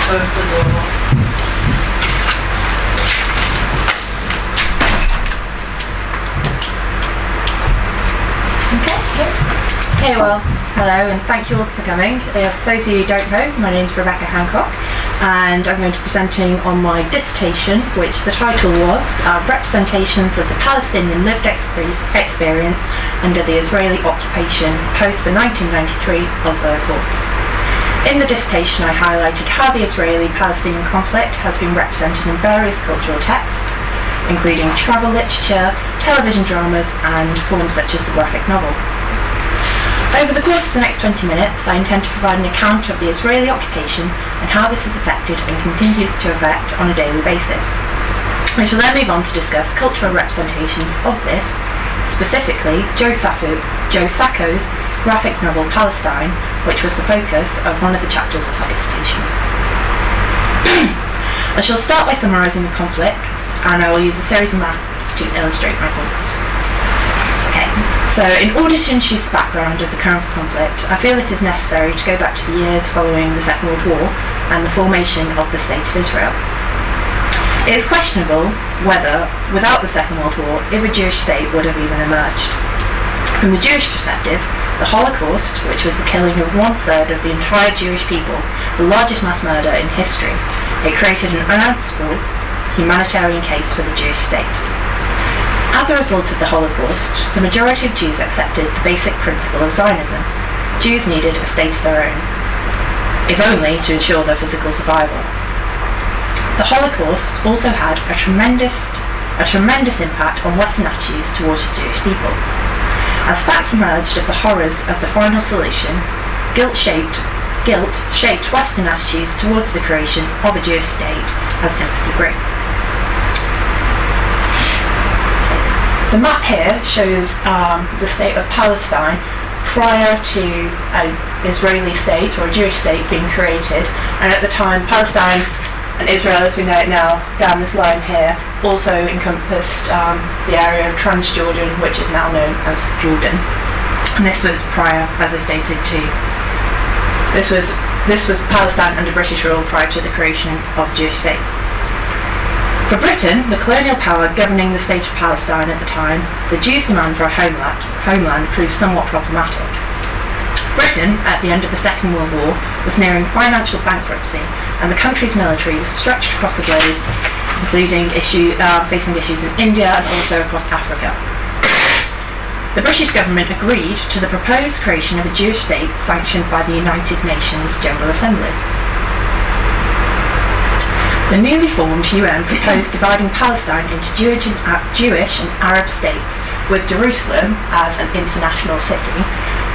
close the door. Okay, well, hello and thank you all for coming. For those of you who don't know, my name is Rebecca Hancock and I'm going to be presenting on my dissertation, which the title was Representations of the Palestinian Lived Experience under the Israeli Occupation post the 1993 Oslo Accords. In the dissertation I highlighted how the Israeli-Palestinian conflict has been represented in various cultural texts, including travel literature, television dramas and forms such as the graphic novel. Over the course of the next 20 minutes, I intend to provide an account of the Israeli occupation and how this has affected and continues to affect on a daily basis. I shall then move on to discuss cultural representations of this, specifically Joe Sacco's graphic novel Palestine, which was the focus of one of the chapters of my dissertation. I shall start by summarising the conflict, and I will use a series of maps to illustrate my points. So in order to introduce the background of the current conflict, I feel it is necessary to go back to the years following the Second World War and the formation of the State of Israel. It is questionable whether, without the Second World War, if a Jewish state would have even emerged. From the Jewish perspective, the Holocaust, which was the killing of 1/3 of the entire Jewish people, the largest mass murder in history, it created an unanswerable humanitarian case for the Jewish state. As a result of the Holocaust, the majority of Jews accepted the basic principle of Zionism. Jews needed a state of their own, if only to ensure their physical survival. The Holocaust also had a tremendous impact on Western attitudes towards the Jewish people. As facts emerged of the horrors of the final solution, guilt shaped Western attitudes towards the creation of a Jewish state as sympathy grew. The map here shows the state of Palestine prior to an Israeli state or a Jewish state being created, and at the time Palestine and Israel as we know it now down this line here also encompassed the area of Transjordan, which is now known as Jordan. And this was prior, as I stated, to this was Palestine under British rule prior to the creation of a Jewish state. For Britain, the colonial power governing the state of Palestine at the time, the Jews' demand for a homeland proved somewhat problematic. Britain, at the end of the Second World War, was nearing financial bankruptcy, and the country's military was stretched across the globe, including facing issues in India and also across Africa. The British government agreed to the proposed creation of a Jewish state sanctioned by the United Nations General Assembly. The newly formed UN proposed dividing Palestine into Jewish and Arab states, with Jerusalem as an international city.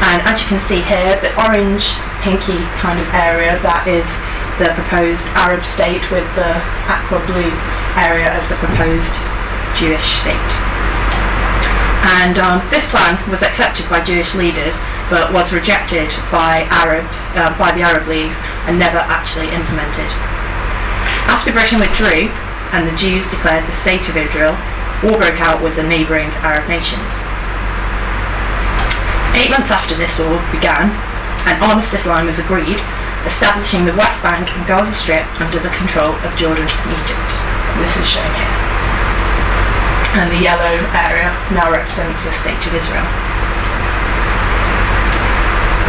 And as you can see here, the orange, pinky kind of area, that is the proposed Arab state, with the aqua blue area as the proposed Jewish state. And this plan was accepted by Jewish leaders, but was rejected by the Arab leagues and never actually implemented. After Britain withdrew and the Jews declared the State of Israel, war broke out with the neighbouring Arab nations. 8 months after this war began, an armistice line was agreed, establishing the West Bank and Gaza Strip under the control of Jordan and Egypt. And this is shown here. And the yellow area now represents the State of Israel,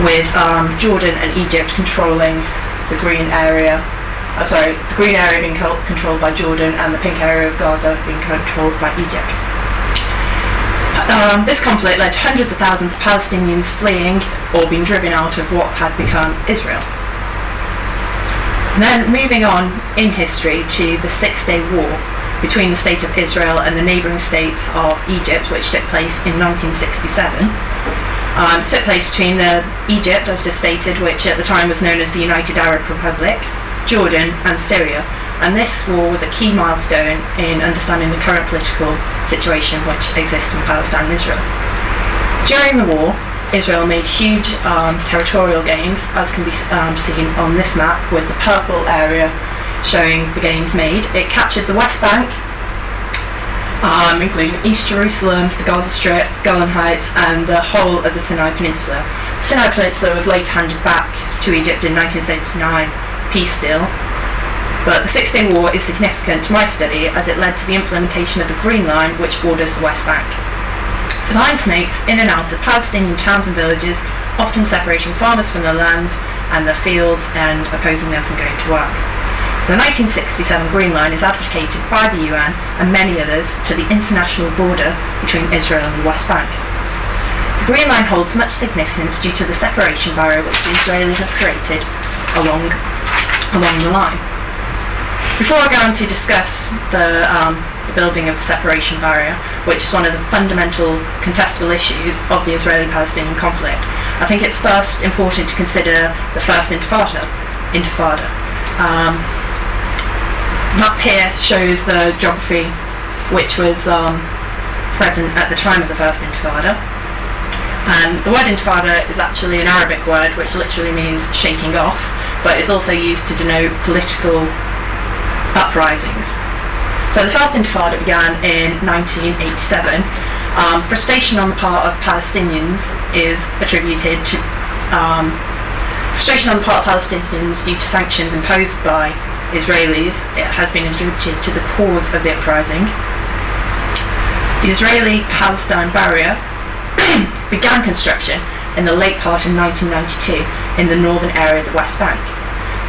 with Jordan and Egypt controlling the green area. The green area being controlled by Jordan and the pink area of Gaza being controlled by Egypt. This conflict led to hundreds of thousands of Palestinians fleeing or being driven out of what had become Israel. And then moving on in history to the 6-day war between the State of Israel and the neighbouring states of Egypt, which took place in 1967. It took place between Egypt, as just stated, which at the time was known as the United Arab Republic, Jordan and Syria, and this war was a key milestone in understanding the current political situation which exists in Palestine and Israel. During the war, Israel made huge territorial gains, as can be seen on this map, with the purple area showing the gains made. It captured the West Bank, including East Jerusalem, the Gaza Strip, the Golan Heights, and the whole of the Sinai Peninsula. The Sinai Peninsula was later handed back to Egypt in 1979, peace deal, But the Six-Day War is significant to my study as it led to the implementation of the Green Line, which borders the West Bank. The line snakes in and out of Palestinian towns and villages, often separating farmers from their lands and their fields and opposing them from going to work. The 1967 Green Line is advocated by the UN and many others to the international border between Israel and the West Bank. The Green Line holds much significance due to the separation barrier which the Israelis have created along the line. Before I go on to discuss the building of the separation barrier, which is one of the fundamental contestable issues of the Israeli-Palestinian conflict, I think it's first important to consider the First Intifada. Map here shows the geography which was present at the time of the First Intifada. And the word Intifada is actually an Arabic word which literally means shaking off, but is also used to denote political uprisings. So the First Intifada began in 1987. Frustration on the part of Palestinians is attributed to frustration on the part of Palestinians due to sanctions imposed by Israelis. It has been attributed to the cause of the uprising. The Israeli-Palestine barrier began construction in the late part of 1992 in the northern area of the West Bank.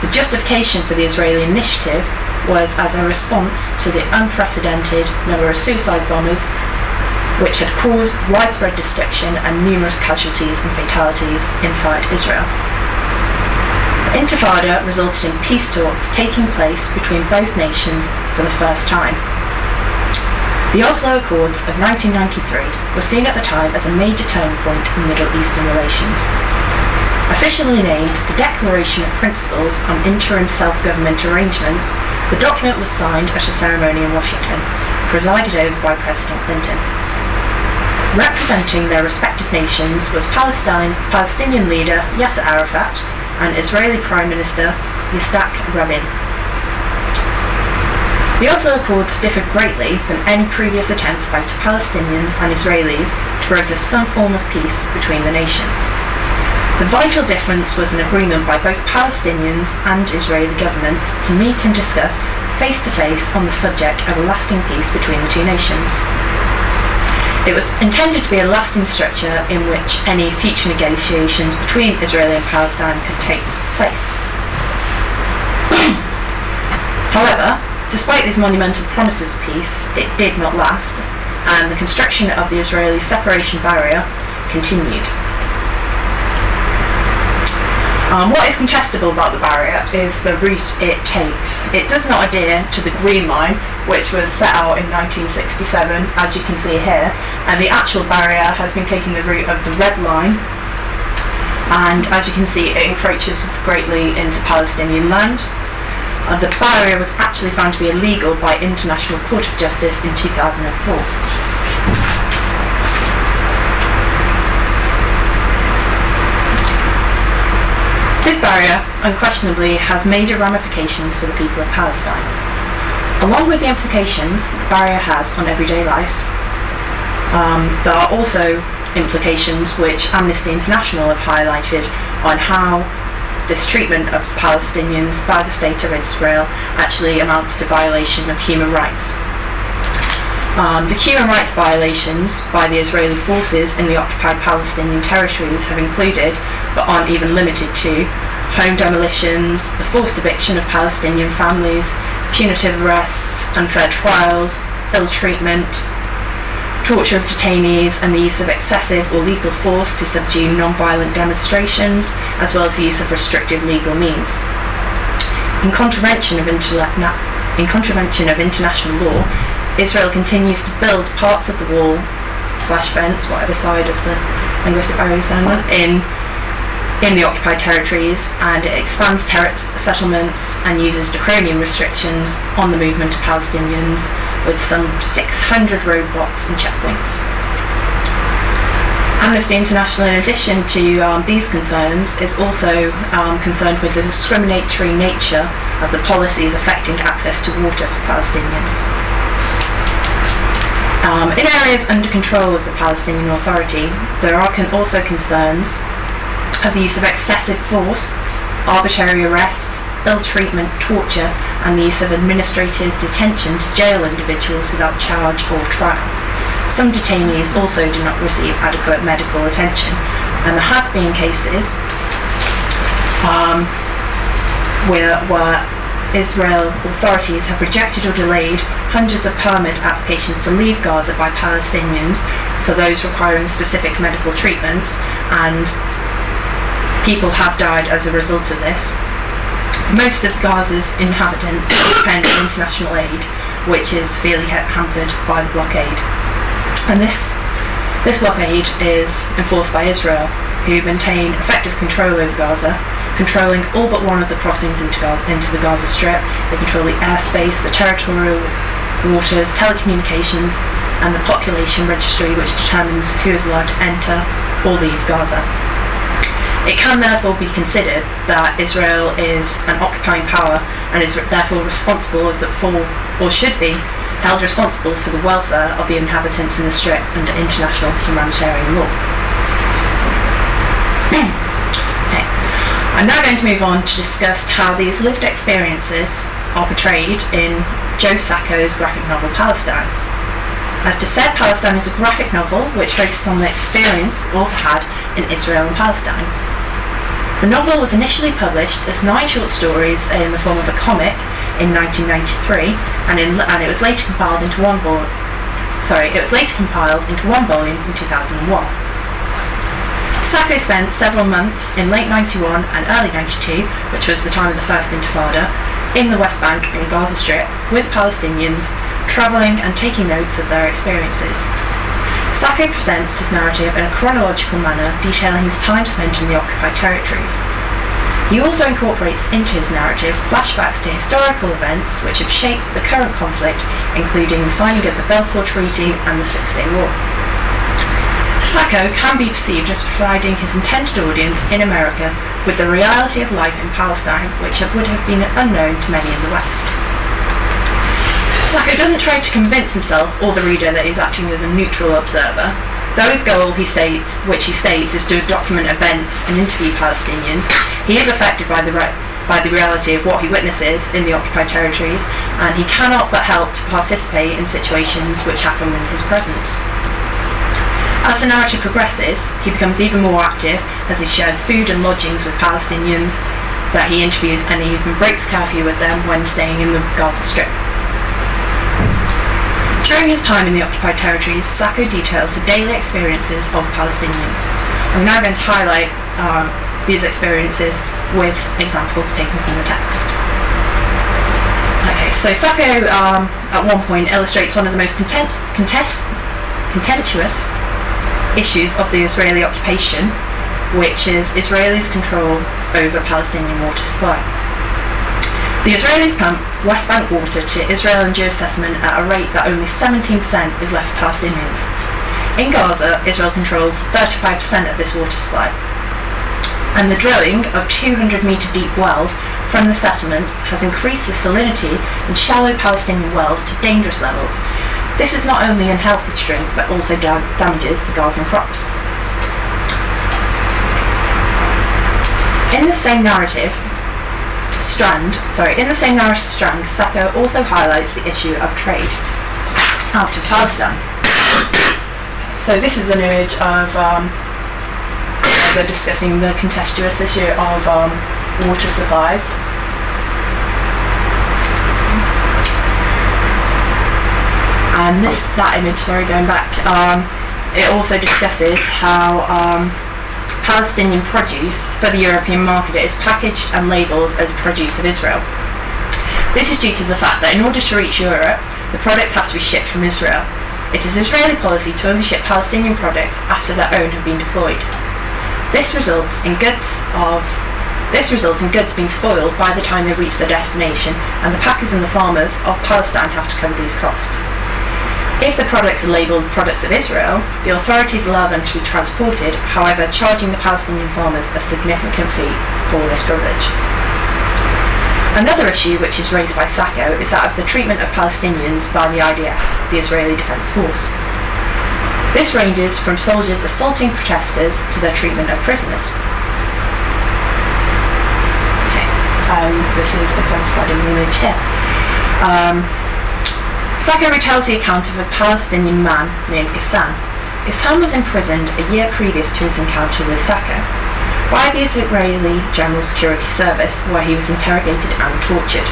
The justification for the Israeli initiative was as a response to the unprecedented number of suicide bombers which had caused widespread destruction and numerous casualties and fatalities inside Israel. The Intifada resulted in peace talks taking place between both nations for the first time. The Oslo Accords of 1993 were seen at the time as a major turning point in Middle Eastern relations. Officially named the Declaration of Principles on Interim Self-Government Arrangements, the document was signed at a ceremony in Washington, presided over by President Clinton. Representing their respective nations was Palestinian leader Yasser Arafat and Israeli Prime Minister Yitzhak Rabin. The Oslo Accords differed greatly than any previous attempts by Palestinians and Israelis to broker some form of peace between the nations. The vital difference was an agreement by both Palestinians and Israeli governments to meet and discuss face-to-face on the subject of a lasting peace between the two nations. It was intended to be a lasting structure in which any future negotiations between Israel and Palestine could take place. However, despite these monumental promises of peace, it did not last, and the construction of the Israeli separation barrier continued. What is contestable about the barrier is the route it takes. It does not adhere to the Green Line, which was set out in 1967, as you can see here, and the actual barrier has been taking the route of the Red Line, and as you can see, it encroaches greatly into Palestinian land. The barrier was actually found to be illegal by International Court of Justice in 2004. This barrier unquestionably has major ramifications for the people of Palestine. Along with the implications the barrier has on everyday life, there are also implications which Amnesty International have highlighted on how this treatment of Palestinians by the state of Israel actually amounts to violation of human rights. The human rights violations by the Israeli forces in the occupied Palestinian territories have included, but aren't even limited to, home demolitions, the forced eviction of Palestinian families, punitive arrests, unfair trials, ill treatment, torture of detainees, and the use of excessive or lethal force to subdue non-violent demonstrations, as well as the use of restrictive legal means. In contravention of international law, Israel continues to build parts of the wall / fence, whatever side of the linguistic barrier you stand on, in the occupied territories, and it expands settlements and uses draconian restrictions on the movement of Palestinians with some 600 roadblocks and checkpoints. Amnesty International, in addition to these concerns, is also concerned with the discriminatory nature of the policies affecting access to water for Palestinians. In areas under control of the Palestinian Authority, there are also concerns of the use of excessive force, arbitrary arrests, ill treatment, torture, and the use of administrative detention to jail individuals without charge or trial. Some detainees also do not receive adequate medical attention, and there has been cases where Israel authorities have rejected or delayed hundreds of permit applications to leave Gaza by Palestinians for those requiring specific medical treatment, and people have died as a result of this. Most of Gaza's inhabitants depend on international aid, which is severely hampered by the blockade. And this blockade is enforced by Israel, who maintain effective control over Gaza, controlling all but one of the crossings into the Gaza Strip. They control the airspace, the territorial waters, telecommunications, and the population registry, which determines who is allowed to enter or leave Gaza. It can therefore be considered that Israel is an occupying power and is therefore responsible or should be held responsible for the welfare of the inhabitants in the Strip under international humanitarian law. Okay. I'm now going to move on to discuss how these lived experiences are portrayed in Joe Sacco's graphic novel Palestine. As just said, Palestine is a graphic novel which focuses on the experience the author had in Israel and Palestine. The novel was initially published as 9 short stories in the form of a comic in 1993, and it was later compiled into one volume in 2001. Sacco spent several months in late 91 and early 92, which was the time of the First Intifada, in the West Bank and Gaza Strip with Palestinians, travelling and taking notes of their experiences. Sacco presents his narrative in a chronological manner, detailing his time spent in the occupied territories. He also incorporates into his narrative flashbacks to historical events which have shaped the current conflict, including the signing of the Balfour Treaty and the Six-Day War. Sacco can be perceived as providing his intended audience in America with the reality of life in Palestine, which would have been unknown to many in the West. Sacco doesn't try to convince himself or the reader that he's acting as a neutral observer, though his goal, which he states, is to document events and interview Palestinians. He is affected by the reality of what he witnesses in the occupied territories, and he cannot but help to participate in situations which happen in his presence. As the narrative progresses, he becomes even more active as he shares food and lodgings with Palestinians that he interviews, and he even breaks curfew with them when staying in the Gaza Strip. During his time in the occupied territories, Sacco details the daily experiences of Palestinians. I'm now going to highlight these experiences with examples taken from the text. Okay, so Sacco at one point illustrates one of the most contentious issues of the Israeli occupation, which is Israelis' control over Palestinian water supply. The Israelis pump West Bank water to Israel and Jewish settlement at a rate that only 17% is left for Palestinians. In Gaza, Israel controls 35% of this water supply, and the drilling of 200-metre deep wells from the settlements has increased the salinity in shallow Palestinian wells to dangerous levels. This is not only unhealthy to drink, but also damages the Gazan crops. In the same narrative strand, Sacco also highlights the issue of trade out of Palestine. So this is an image of they're discussing the contentious issue of water supplies. And going back, it also discusses how Palestinian produce for the European market is packaged and labelled as produce of Israel. This is due to the fact that in order to reach Europe, the products have to be shipped from Israel. It is Israeli policy to only ship Palestinian products after their own have been deployed. This results in goods being spoiled by the time they reach their destination, and the packers and the farmers of Palestine have to cover these costs. If the products are labelled products of Israel, the authorities allow them to be transported, however charging the Palestinian farmers a significant fee for this privilege. Another issue which is raised by Sacco is that of the treatment of Palestinians by the IDF, the Israeli Defense Force. This ranges from soldiers assaulting protesters to their treatment of prisoners. Okay. This is exemplified in the image here. Sacco retells the account of a Palestinian man named Ghassan. Ghassan was imprisoned a year previous to his encounter with Sacco by the Israeli General Security Service, where he was interrogated and tortured.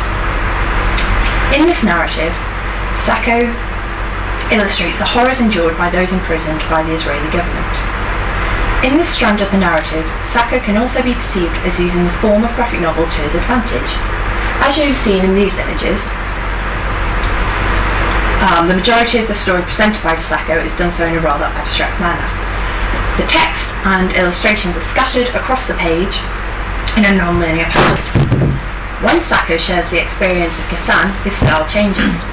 In this narrative, Sacco illustrates the horrors endured by those imprisoned by the Israeli government. In this strand of the narrative, Sacco can also be perceived as using the form of graphic novel to his advantage. As you've seen in these images, the majority of the story presented by Sacco is done so in a rather abstract manner. The text and illustrations are scattered across the page in a non-linear pattern. When Sacco shares the experience of Ghassan, his style changes.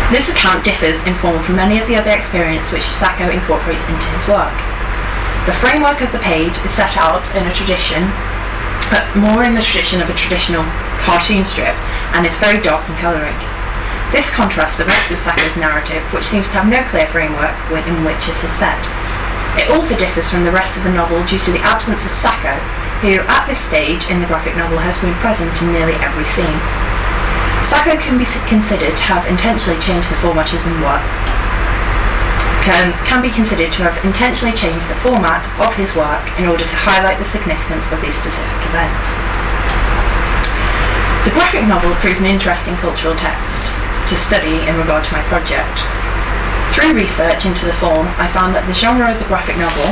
This account differs in form from many of the other experiences which Sacco incorporates into his work. The framework of the page is set out in a tradition, but more in the tradition of a traditional cartoon strip, and it's very dark in colouring. This contrasts the rest of Sacco's narrative, which seems to have no clear framework in which it is set. It also differs from the rest of the novel due to the absence of Sacco, who at this stage in the graphic novel has been present in nearly every scene. Sacco can be considered to have intentionally changed the format of his work. Can be considered to have intentionally changed the format of his work in order to highlight the significance of these specific events. The graphic novel proved an interesting cultural text to study in regard to my project. Through research into the form, I found that the genre of the graphic novel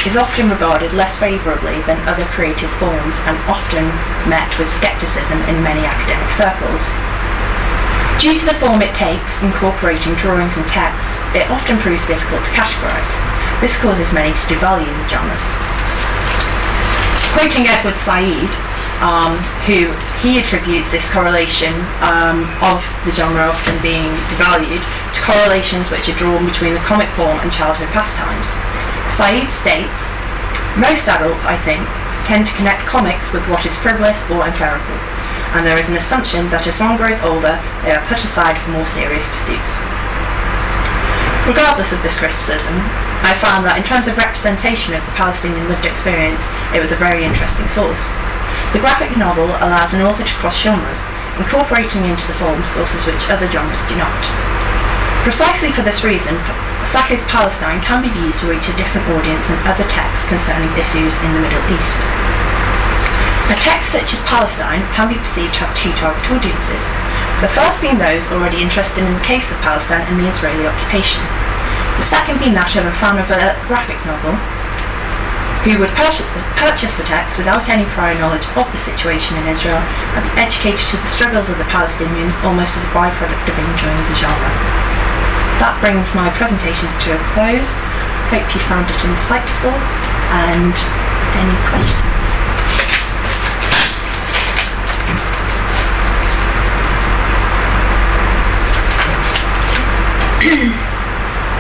is often regarded less favourably than other creative forms and often met with scepticism in many academic circles. Due to the form it takes, incorporating drawings and texts, it often proves difficult to categorise. This causes many to devalue the genre. Quoting Edward Said, who he attributes this correlation of the genre often being devalued to correlations which are drawn between the comic form and childhood pastimes. Said states, "Most adults, I think, tend to connect comics with what is frivolous or unfathomable, and there is an assumption that as one grows older, they are put aside for more serious pursuits." Regardless of this criticism, I found that in terms of representation of the Palestinian lived experience, it was a very interesting source. The graphic novel allows an author to cross genres, incorporating into the form sources which other genres do not. Precisely for this reason, Sacco's Palestine can be viewed to reach a different audience than other texts concerning issues in the Middle East. A text such as Palestine can be perceived to have two target audiences, the first being those already interested in the case of Palestine and the Israeli occupation, the second being that of a fan of a graphic novel who would purchase the text without any prior knowledge of the situation in Israel and be educated to the struggles of the Palestinians almost as a byproduct of enjoying the genre. That brings my presentation to a close. Hope you found it insightful, and any questions?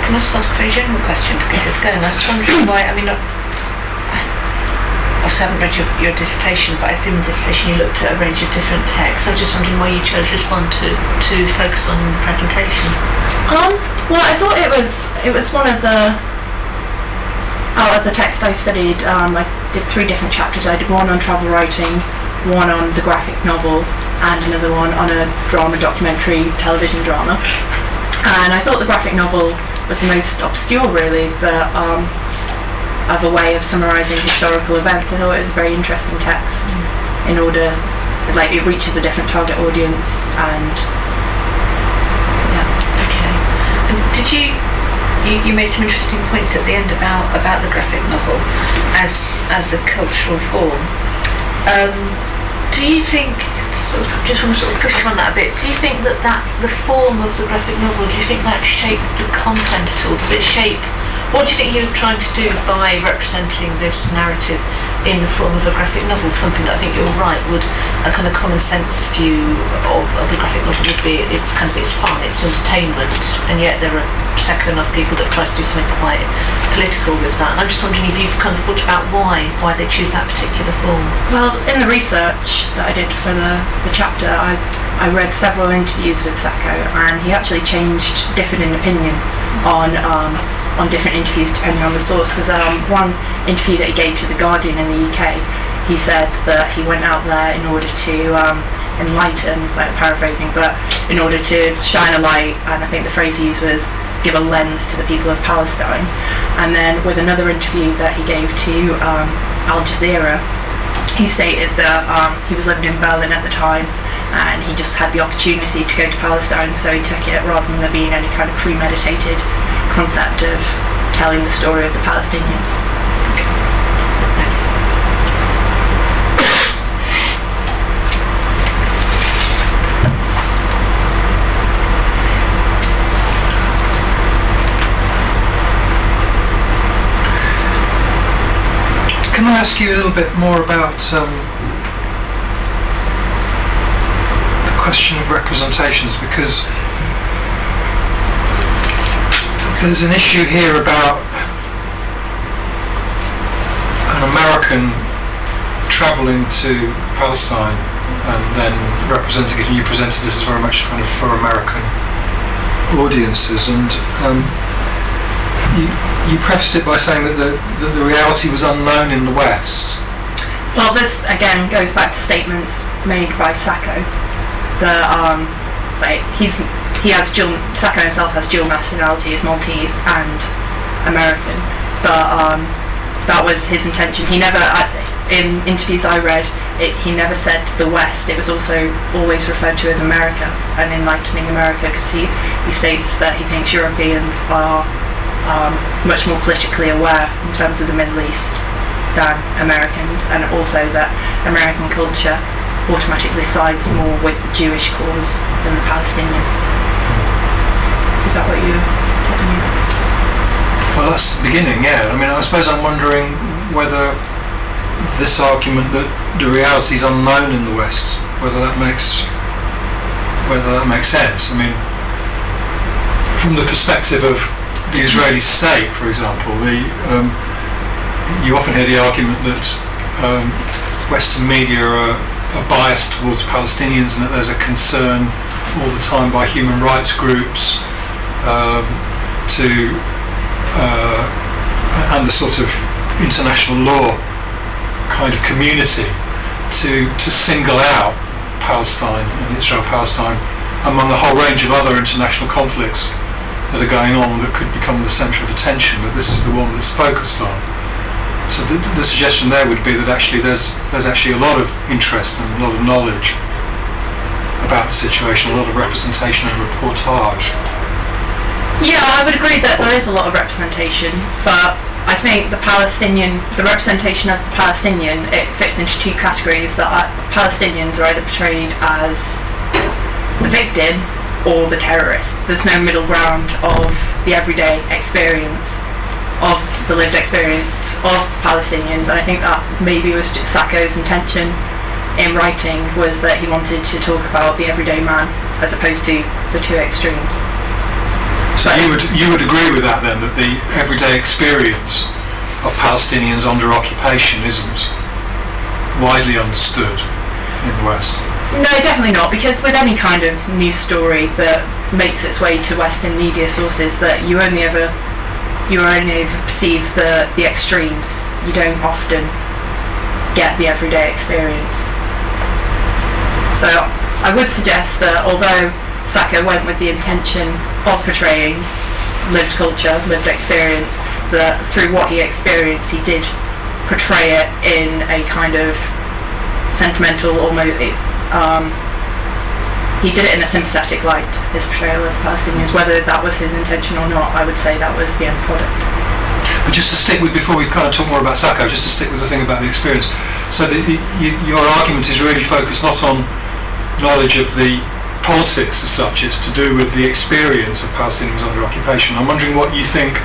Can I just ask a very general question to get us going? I was wondering why, obviously I haven't read your dissertation, but I assume in the dissertation you looked at a range of different texts. I was just wondering why you chose this one to focus on the presentation. Well, I thought it was one of the out of the text I studied. I did 3 different chapters. I did one on travel writing, one on the graphic novel, and another one on a drama documentary, television drama. And I thought the graphic novel was the most obscure, really, of a way of summarising historical events. I thought it was a very interesting text in order, it reaches a different target audience, and yeah. Okay. And did you made some interesting points at the end about the graphic novel as a cultural form. Do you think, just want to push on that a bit, do you think that the form of the graphic novel, do you think that shaped the content at all? Does it shape, what do you think he was trying to do by representing this narrative in the form of a graphic novel? Something that I think you're right a kind of common sense view of the graphic novel would be it's fun, it's entertainment, and yet there are second enough people that try to do something quite political with that. And I'm just wondering if you've kind of thought about why they choose that particular form. Well, in the research that I did for the chapter, I read several interviews with Sacco, and he actually differed in opinion on on different interviews depending on the source. Because one interview that he gave to The Guardian in the UK, he said that he went out there in order to enlighten, like paraphrasing, but in order to shine a light, and I think the phrase he used was give a lens to the people of Palestine. And then with another interview that he gave to Al Jazeera, he stated that he was living in Berlin at the time and he just had the opportunity to go to Palestine, so he took it rather than there being any kind of premeditated concept of telling the story of the Palestinians. Thanks. Can I ask you a little bit more about the question of representations, because there's an issue here about an American travelling to Palestine and then representing it, and you presented this as very much kind of for American audiences, and you prefaced it by saying that the reality was unknown in the West. Well, this again goes back to statements made by Sacco. Sacco himself has dual nationality, is Maltese and American, but that was his intention. He never, in interviews I read, he never said the West. It was also always referred to as America and enlightening America, because he states that he thinks Europeans are much more politically aware in terms of the Middle East than Americans, and also that American culture automatically sides more with the Jewish cause than the Palestinian. Is that what you're telling me? Well, that's the beginning, yeah. I mean, I suppose I'm wondering whether this argument that the reality is unknown in the West, whether that makes sense. I mean, from the perspective of the Israeli state, for example, you often hear the argument that Western media are biased towards Palestinians, and that there's a concern all the time by human rights groups and the sort of international law kind of community to single out Palestine and Israel-Palestine among a whole range of other international conflicts that are going on that could become the centre of attention, but this is the one that's focused on. So the suggestion there would be that actually there's actually a lot of interest and a lot of knowledge about the situation, a lot of representation and reportage. Yeah, I would agree that there is a lot of representation, but I think the representation of the Palestinian, it fits into two categories. That Palestinians are either portrayed as the victim or the terrorist. There's no middle ground of the everyday experience, of the lived experience of Palestinians, and I think that maybe was Sacco's intention in writing, was that he wanted to talk about the everyday man as opposed to the two extremes. So you would agree with that then, that the everyday experience of Palestinians under occupation isn't widely understood in the West? No, definitely not, because with any kind of news story that makes its way to Western media sources, that you only ever perceive the extremes. You don't often get the everyday experience. So I would suggest that although Sacco went with the intention of portraying lived culture, lived experience, that through what he experienced he did portray it in a kind of sentimental, almost he did it in a sympathetic light, his portrayal of Palestinians. Whether that was his intention or not, I would say that was the end product. But just to stick with, before we kind of talk more about Sacco, just to stick with the thing about the experience, so your argument is really focused not on knowledge of the politics as such, it's to do with the experience of Palestinians under occupation. I'm wondering what you think,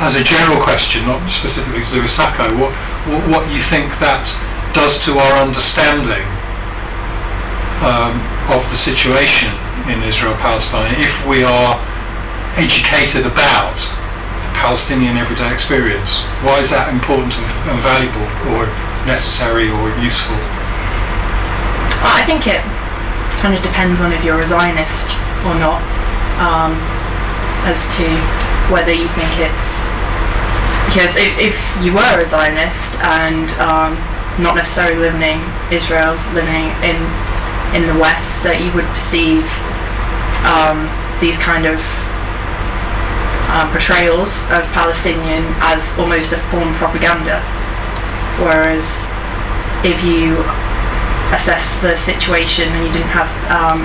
as a general question, not specifically to do with Sacco, what you think that does to our understanding of the situation in Israel-Palestine if we are educated about Palestinian everyday experience. Why is that important and valuable or necessary or useful? I think it kind of depends on if you're a Zionist or not, as to whether you think it's because if you were a Zionist and not necessarily living in Israel, living in the West, that you would perceive these kind of portrayals of Palestinian as almost a form of propaganda, whereas if you assess the situation and you didn't have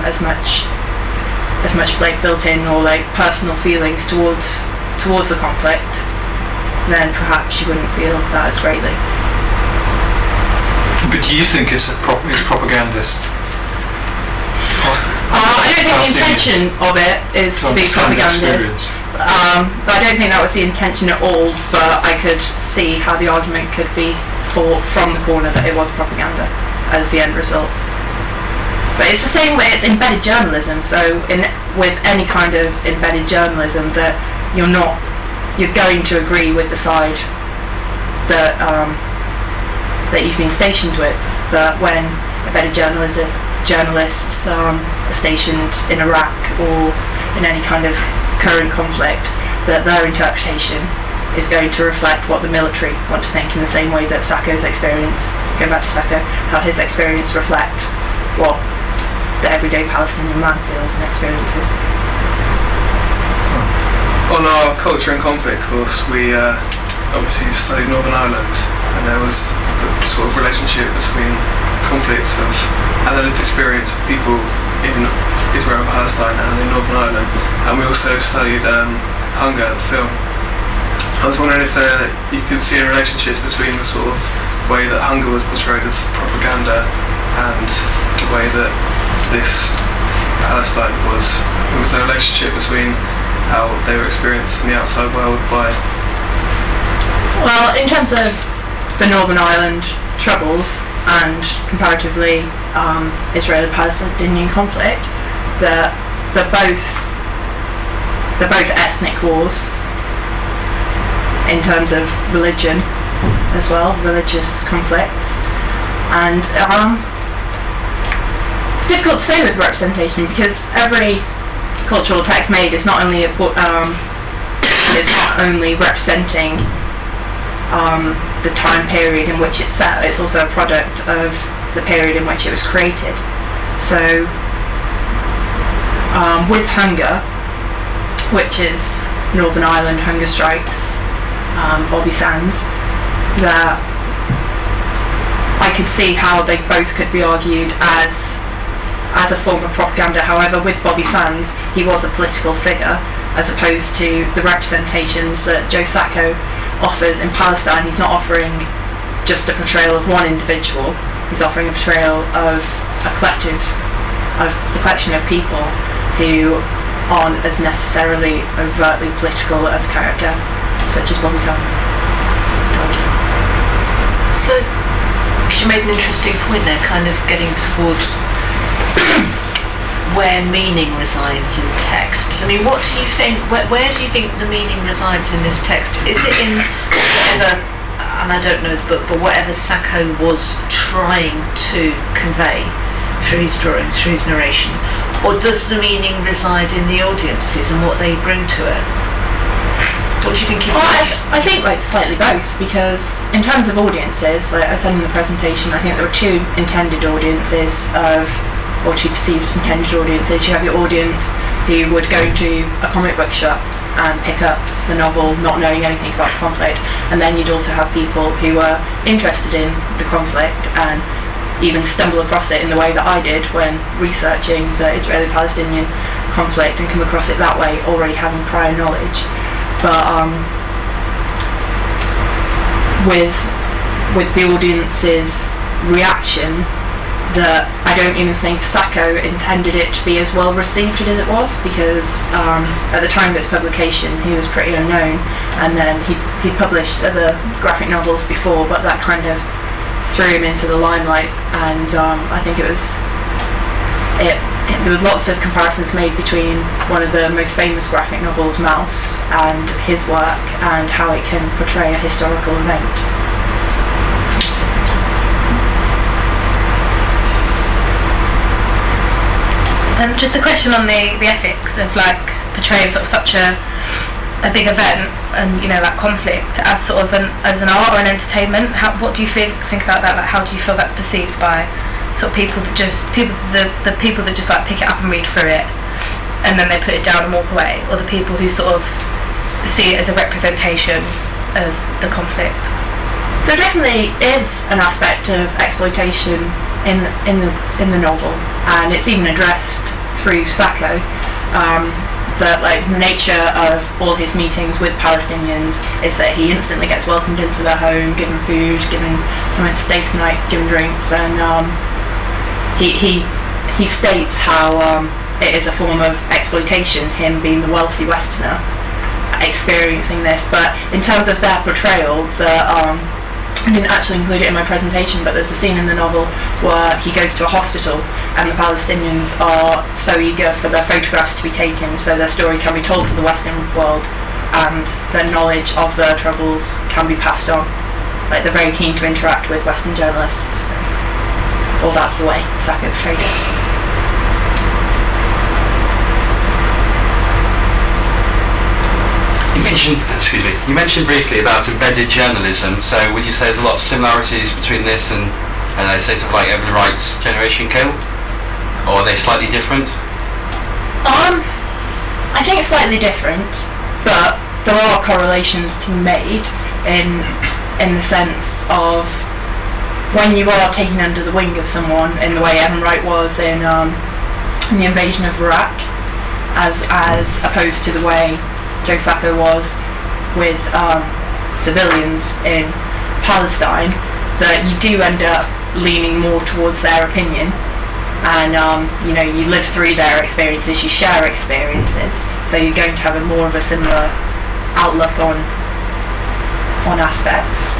as much like built-in or like personal feelings towards the conflict, then perhaps you wouldn't feel that as greatly. But do you think it's propagandist? I don't think the intention of it is to be propagandist. I don't think that was the intention at all, but I could see how the argument could be fought from the corner that it was propaganda as the end result. But it's the same way, it's embedded journalism, so with any kind of embedded journalism that you're going to agree with the side that you've been stationed with, that when embedded journalists are stationed in Iraq or in any kind of current conflict, that their interpretation is going to reflect what the military want to think, in the same way that Sacco's experience, going back to Sacco, how his experience reflect what the everyday Palestinian man feels and experiences. On our culture and conflict course, we obviously studied Northern Ireland, and there was the sort of relationship between conflicts of and the lived experience of people in Israel and Palestine and in Northern Ireland, and we also studied Hunger, the film. I was wondering if you could see relationships between the sort of way that hunger was portrayed as propaganda and the way that this Palestine was. There was a relationship between how they were experienced in the outside world by... Well, in terms of the Northern Ireland troubles and comparatively Israeli-Palestinian conflict, they're both ethnic wars in terms of religion as well, religious conflicts, and it's difficult to say with representation because every cultural text made is not only representing the time period in which it's set, it's also a product of the period in which it was created. So with Hunger, which is Northern Ireland hunger strikes, Bobby Sands, that I could see how they both could be argued as a form of propaganda. However, with Bobby Sands, he was a political figure, as opposed to the representations that Joe Sacco offers in Palestine. He's not offering just a portrayal of one individual, he's offering a portrayal of a collection of people who aren't as necessarily overtly political as a character, such as Bobby Sands. So, you made an interesting point there, kind of getting towards where meaning resides in texts. I mean, what do you think, where do you think the meaning resides in this text? Is it in whatever, and I don't know, but whatever Sacco was trying to convey through his drawings, through his narration, or does the meaning reside in the audiences and what they bring to it? What do you think? I think like slightly both, because in terms of audiences, like I said in the presentation, I think there were two intended audiences or two perceived intended audiences. You have your audience who would go to a comic book shop and pick up the novel not knowing anything about the conflict, and then you'd also have people who were interested in the conflict and even stumble across it in the way that I did when researching the Israeli-Palestinian conflict and come across it that way, already having prior knowledge. But with the audience's reaction, that I don't even think Sacco intended it to be as well received as it was, because at the time of its publication he was pretty unknown, and then he published other graphic novels before, but that kind of threw him into the limelight, and I think there was lots of comparisons made between one of the most famous graphic novels, Mouse, and his work, and how it can portray a historical event. Just a question on the ethics of like portraying sort of such a a big event and like conflict as sort of as an art or an entertainment. What do you think about that? Like, how do you feel that's perceived by sort of the people that just like pick it up and read through it and then they put it down and walk away, or the people who sort of see it as a representation of the conflict? There definitely is an aspect of exploitation in the novel, and it's even addressed through Sacco. That like the nature of all his meetings with Palestinians is that he instantly gets welcomed into their home, given food, given somewhere to stay for the night, given drinks, and he states how it is a form of exploitation, him being the wealthy Westerner experiencing this. But in terms of their portrayal, I didn't actually include it in my presentation, but there's a scene in the novel where he goes to a hospital and the Palestinians are so eager for their photographs to be taken so their story can be told to the Western world and their knowledge of their troubles can be passed on. Like, they're very keen to interact with Western journalists. Well, that's the way Sacco portrayed it. You mentioned briefly about embedded journalism, so would you say there's a lot of similarities between this and say something like Evan Wright's Generation Kill? Or are they slightly different? I think it's slightly different, but there are correlations to be made in the sense of when you are taken under the wing of someone in the way Evan Wright was in the invasion of Iraq, as opposed to the way Joe Sacco was with civilians in Palestine, that you do end up leaning more towards their opinion, and you live through their experiences, you share experiences, so you're going to have a more of a similar outlook on aspects.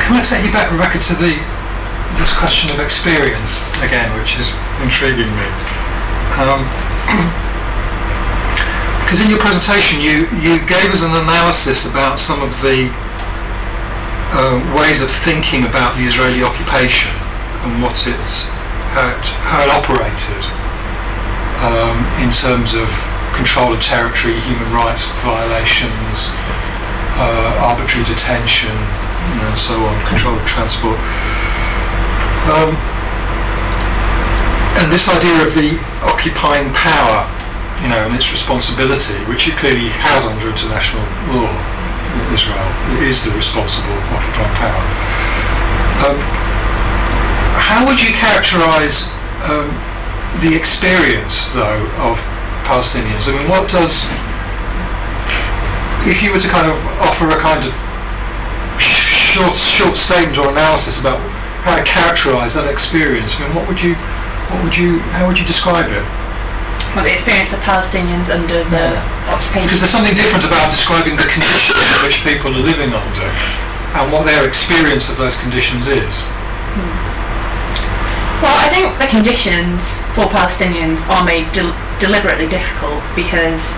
Can I take you back, Rebecca, to this question of experience again, which is intriguing me? Because in your presentation you gave us an analysis about some of the ways of thinking about the Israeli occupation and how it operated in terms of control of territory, human rights violations, arbitrary detention, and so on, control of transport. And this idea of the occupying power, and its responsibility, which it clearly has under international law, Israel is the responsible occupying power. How would you characterise the experience, though, of Palestinians? I mean, if you were to kind of offer a kind of short statement or analysis about how to characterise that experience, I mean, how would you describe it? Well, the experience of Palestinians under the occupation. Because there's something different about describing the conditions in which people are living under and what their experience of those conditions is. Well, I think the conditions for Palestinians are made deliberately difficult because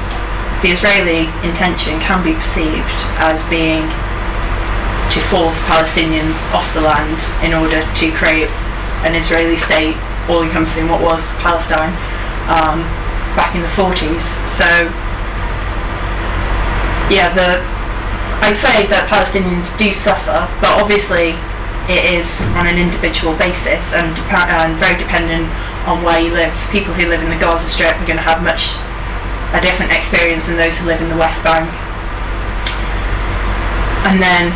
the Israeli intention can be perceived as being to force Palestinians off the land in order to create an Israeli state all-encompassing what was Palestine back in the 40s. So yeah, I'd say that Palestinians do suffer, but obviously it is on an individual basis and very dependent on where you live. People who live in the Gaza Strip are going to have a different experience than those who live in the West Bank. And then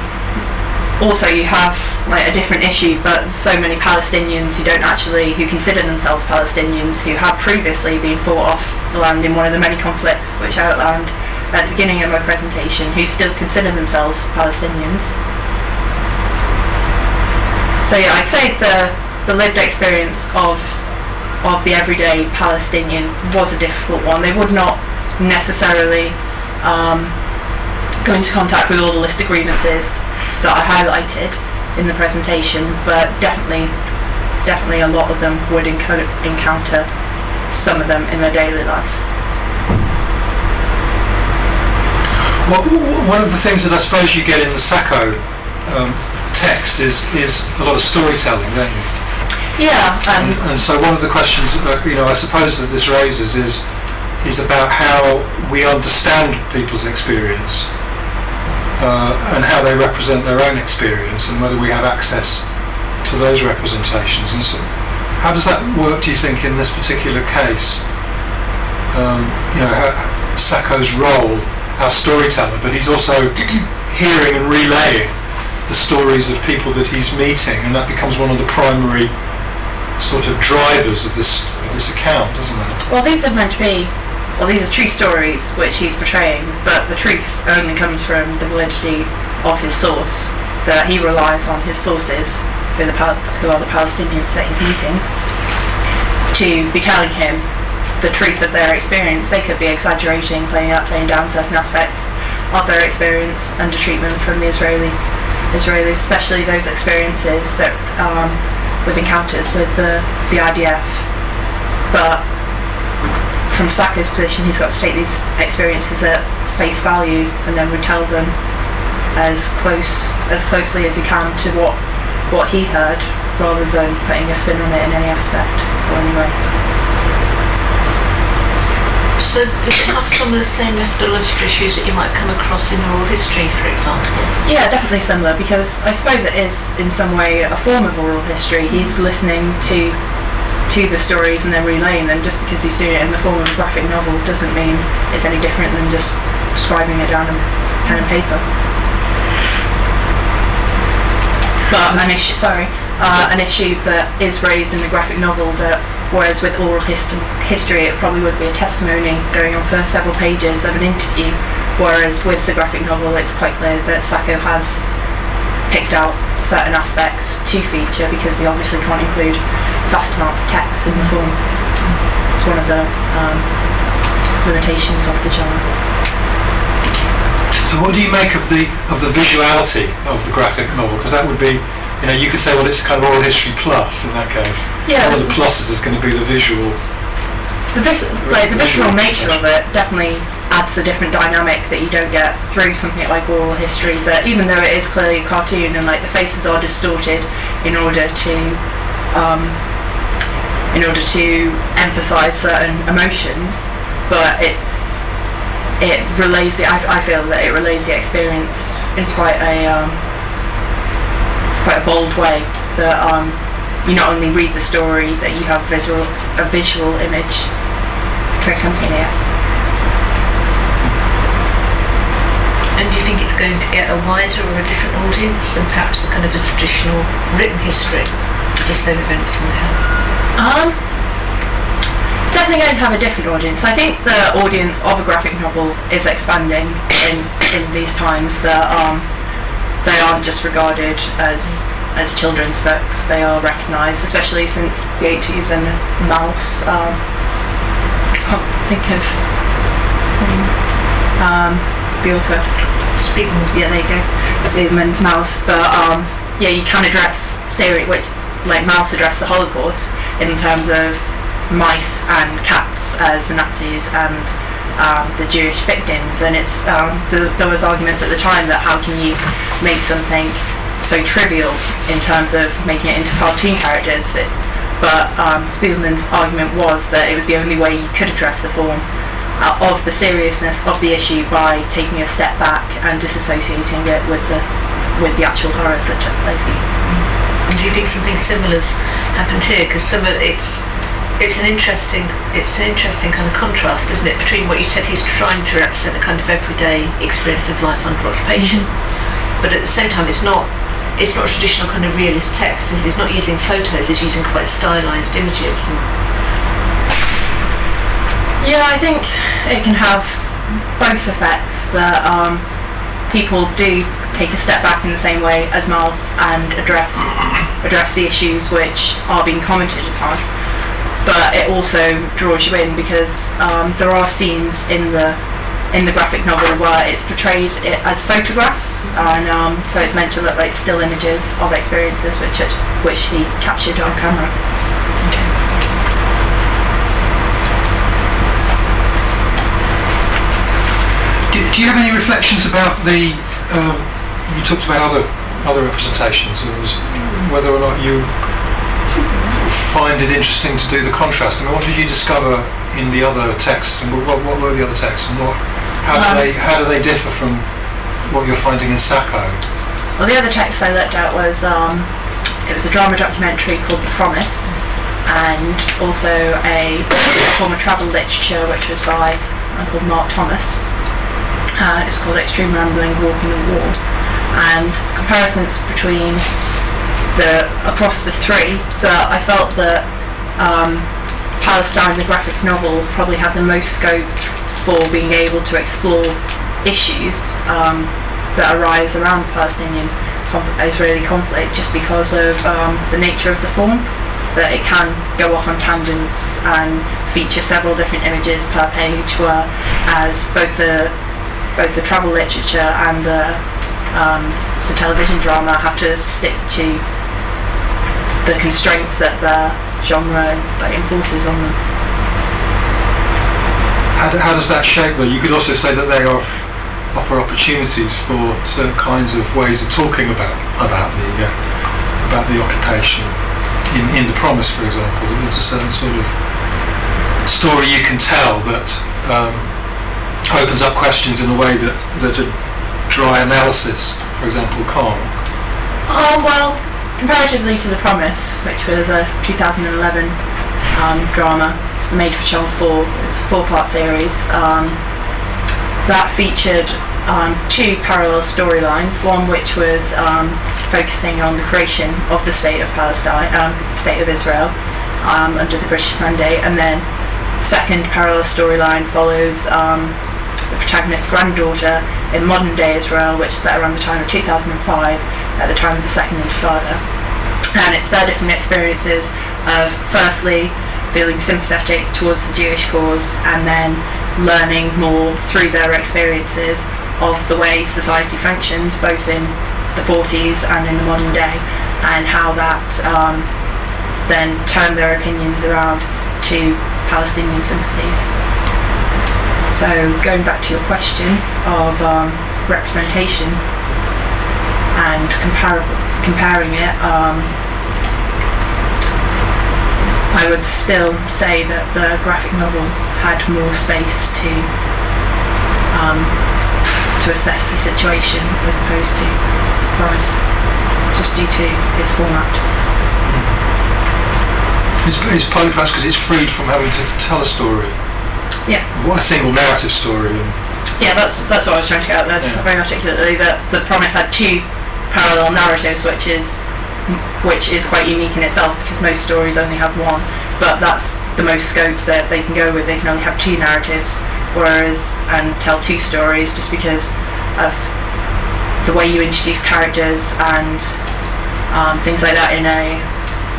also you have like a different issue, but so many Palestinians who consider themselves Palestinians, who have previously been fought off the land in one of the many conflicts which I outlined at the beginning of my presentation, who still consider themselves Palestinians. So yeah, I'd say the lived experience of the everyday Palestinian was a difficult one. They would not necessarily go into contact with all the list of grievances that I highlighted in the presentation, but definitely a lot of them would encounter some of them in their daily life. Well, one of the things that I suppose you get in the Sacco text is a lot of storytelling, don't you? Yeah, And so one of the questions that, I suppose that this raises is about how we understand people's experience and how they represent their own experience, and whether we have access to those representations. And so, how does that work, do you think, in this particular case? Sacco's role as storyteller, but he's also hearing and relaying the stories of people that he's meeting, and that becomes one of the primary sort of drivers of this account, doesn't it? well, these are meant to be, these are true stories which he's portraying, but the truth only comes from the validity of his source, that he relies on his sources, who are the Palestinians that he's meeting, to be telling him the truth of their experience. They could be exaggerating, playing down certain aspects of their experience under treatment from the Israelis, especially those experiences that with encounters with the IDF. But from Sacco's position, he's got to take these experiences at face value and then retell them as closely as he can to what he heard, rather than putting a spin on it in any aspect or any way. So does it have some of the same methodological issues that you might come across in oral history, for example? Yeah, definitely similar, because I suppose it is in some way a form of oral history. He's listening to the stories and then relaying them. Just because he's doing it in the form of a graphic novel doesn't mean it's any different than just scribing it down on pen and paper. But an issue that is raised in the graphic novel, that whereas with oral history it probably would be a testimony going on for several pages of an interview, whereas with the graphic novel it's quite clear that Sacco has picked out certain aspects to feature, because he obviously can't include vast amounts of text in the form. It's one of the limitations of the genre. So what do you make of the visuality of the graphic novel? Because that would be, you could say, well, it's kind of oral history plus in that case. Yeah. One of the pluses is going to be the visual. The visceral nature of it definitely adds a different dynamic that you don't get through something like oral history. That even though it is clearly a cartoon and the faces are distorted in order to emphasise certain emotions, but it relays I feel that it relays the experience in quite a bold way, that you not only read the story, that you have a visual image to accompany it. And do you think it's going to get a wider or a different audience than perhaps a kind of a traditional written history, just so events might have? It's definitely going to have a different audience. I think the audience of a graphic novel is expanding in these times, that they aren't just regarded as children's books. They are recognised, especially since the 80s and Mouse. I can't think of the author. Spiegelman. Yeah, there you go. Spiegelman's Mouse. But you can address which Mouse addressed the Holocaust in terms of mice and cats as the Nazis and the Jewish victims, and it's there was arguments at the time that how can you make something so trivial in terms of making it into cartoon characters, but Spiegelman's argument was that it was the only way you could address the form of the seriousness of the issue, by taking a step back and disassociating it with the actual horrors that took place. And do you think something similar's happened here? Because it's an interesting kind of contrast, isn't it, between what you said he's trying to represent, a kind of everyday experience of life under occupation, but at the same time it's not a traditional kind of realist text. It's not using photos, it's using quite stylised images. Yeah, I think it can have both effects, that people do take a step back in the same way as Mouse and address the issues which are being commented upon, but it also draws you in, because there are scenes in the graphic novel where it's portrayed as photographs, and so it's meant to look like still images of experiences which he captured on camera. Okay. Do you have any reflections about the? You talked about other representations, and whether or not you find it interesting to do the contrast? I mean, what did you discover in the other texts, and what were the other texts, and how do they differ from what you're finding in Sacco? Well, the other text I looked at was it was a drama documentary called The Promise, and also a form of travel literature which was by a man called Mark Thomas. It's called Extreme Rambling, Walking the Wall, and comparisons between across the three, that I felt that Palestine, the graphic novel, probably had the most scope for being able to explore issues that arise around the Palestinian-Israeli conflict, just because of the nature of the form, that it can go off on tangents and feature several different images per page, whereas both the travel literature and the television drama have to stick to the constraints that the genre enforces on them. How does that shape though? You could also say that they offer opportunities for certain kinds of ways of talking about the occupation. In The Promise, for example, there's a certain sort of story you can tell that opens up questions in a way that a dry analysis, for example, can't. Well, comparatively to The Promise, which was a 2011 drama made for Channel 4, it was a 4-part series, that featured two parallel storylines, one which was focusing on the creation of the state of Palestine, the state of Israel, under the British Mandate, and then the second parallel storyline follows the protagonist's granddaughter in modern day Israel, which is set around the time of 2005, at the time of the Second Intifada. And it's their different experiences of firstly feeling sympathetic towards the Jewish cause, and then learning more through their experiences of the way society functions, both in the 40s and in the modern day, and how that then turned their opinions around to Palestinian sympathies. So going back to your question of representation and comparing it, I would still say that the graphic novel had more space to assess the situation as opposed to Promise, just due to its format. It's partly perhaps because it's freed from having to tell a story. Yeah. A single narrative story. Yeah, that's what I was trying to get at there, just very articulately, that The Promise had two parallel narratives, which is quite unique in itself, because most stories only have one, but that's the most scope that they can go with. They can only have two narratives, and tell two stories, just because of the way you introduce characters and things like that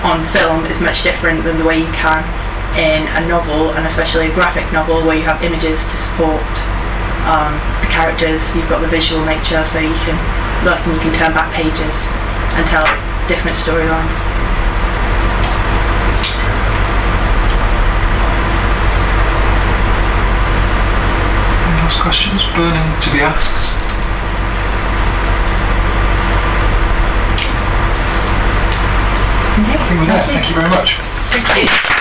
on film is much different than the way you can in a novel, and especially a graphic novel where you have images to support the characters. You've got the visual nature, so you can look and you can turn back pages and tell different storylines. Any last questions burning to be asked? I think we're there. Thank you very much. Thank you.